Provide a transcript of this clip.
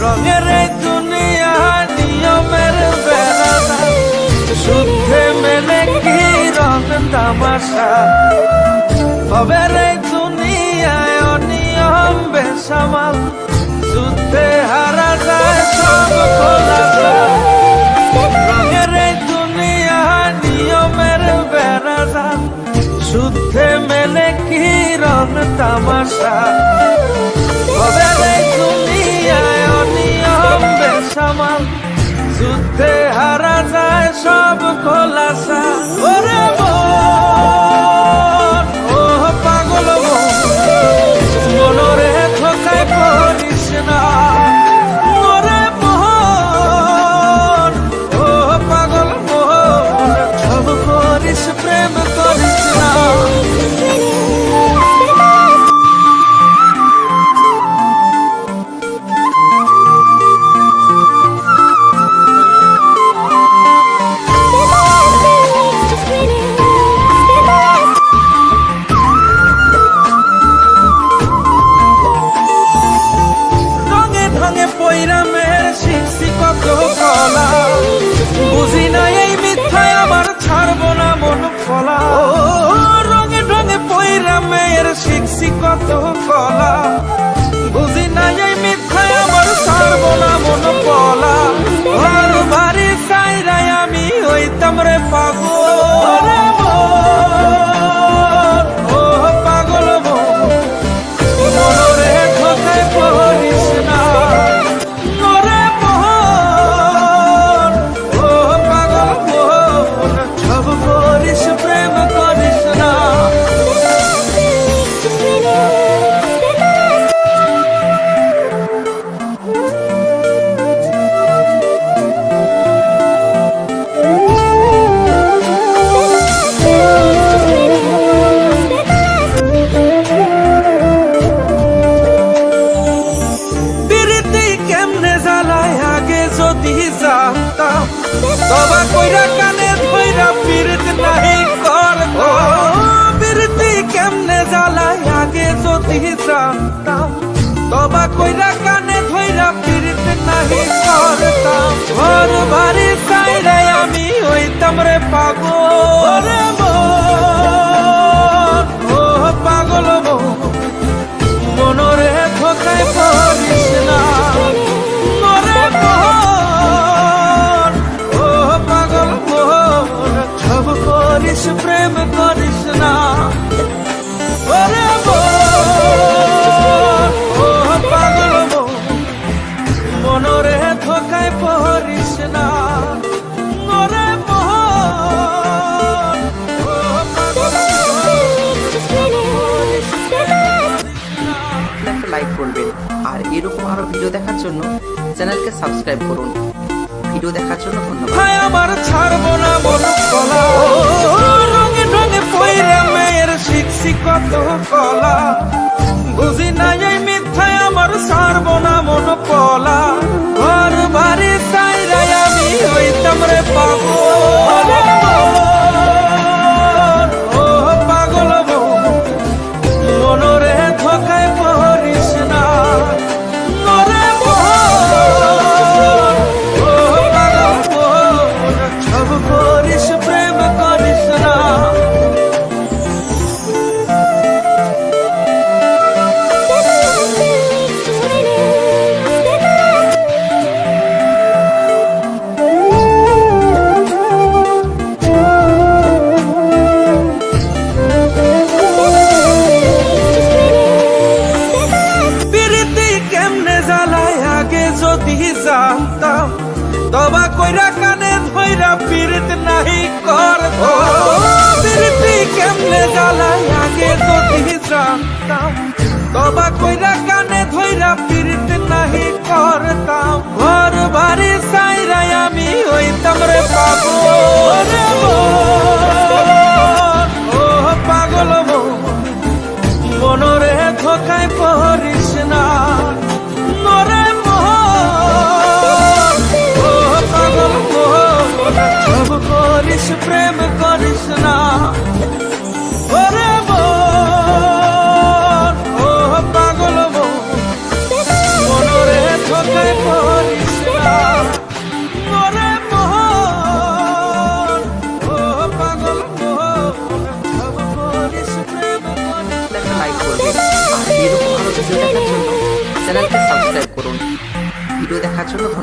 রঙের এই দুনিয়া নিয়মের বেড়াটা, শুদ্ধে মেলে কি রং তামাশা। ভবের এই দুনিয়ায় অনিয়ম বেসামাল, যুদ্ধে হারা যায় সব খোলাসা। রঙের এই দুনিয়া নিয়মের বেড়াটা, শুদ্ধে মেলে কি রং তামাশা। ভবের এই দুনিয়ায় অনিয়ম বেসামাল, যুদ্ধে হারা যায় সব খোলাসা। ওরে মন, ও পাগল মন, মনরে ধোকায় পড়িস না। ওরে মন, ও পাগল মন, সব করিস প্রেম করিস না। বুঝি না এই মিথ্যায় আমার ছাড়বো না মন ফলা। রঙে ঢঙে পয়রা মেয়ের শিখছি কত কলা, বুঝি না এই মিথ্যায় আমার ছাড়বো না মন ফলা। ঘর বাড়ি চাইরাই আমি হইতাম রে পাগল। ও পাগল মনরে ধোকায় পড়িস না। তবা কইরা কানে ধইরা পীড়িত নাহি করতাম। পীড়িতি কেমনে জ্বালায় আগে যদি জানতাম, তবা কইরা কানে ধইরা পীড়িত নাহি করতাম। ঘর বাড়ি চাইরাই আমি হইতাম রে পাগল। ও পাগল মনরে ধোকায় পড়িস না। করিস প্রেম করিস না। ওরে ও পাগল মনরে ধোকায় পড়িস না। ওরে লাইক করবেন আর এরকম আরো ভিডিও দেখার জন্য চ্যানেলকে সাবস্ক্রাইব করুন। ভিডিও দেখার জন্য ধন্যবাদ। আমার ছাড়বো না মন কলা, রঙে রঙে পয়রা মেয়ের শিখছি কত কলা, বুঝি না এই মিথ্যায় আমার ছাড়বো না মন কলা। ঘর বাড়ি চাইরাই আমি হইতাম রে পাগল। ও পাগল মনরে ধোকায় পড়িস না। জানতাম তবা কইরা কানে ধইরা পীড়িত নাহি করতাম। পীড়িতি কেমনে জ্বালায় আগে যদি জানতাম, তবা কইরা কানে ধইরা পীড়িত নাহি করতাম। ঘর বাড়ি চাইরাই আমি হইতাম রে পাগল। ও পাগল মনরে ধোকায় পড়িস না। করিস প্রেম করিস না। ওরে ও পাগল মনরে ধোকায় জন্য ধন্যবাদ।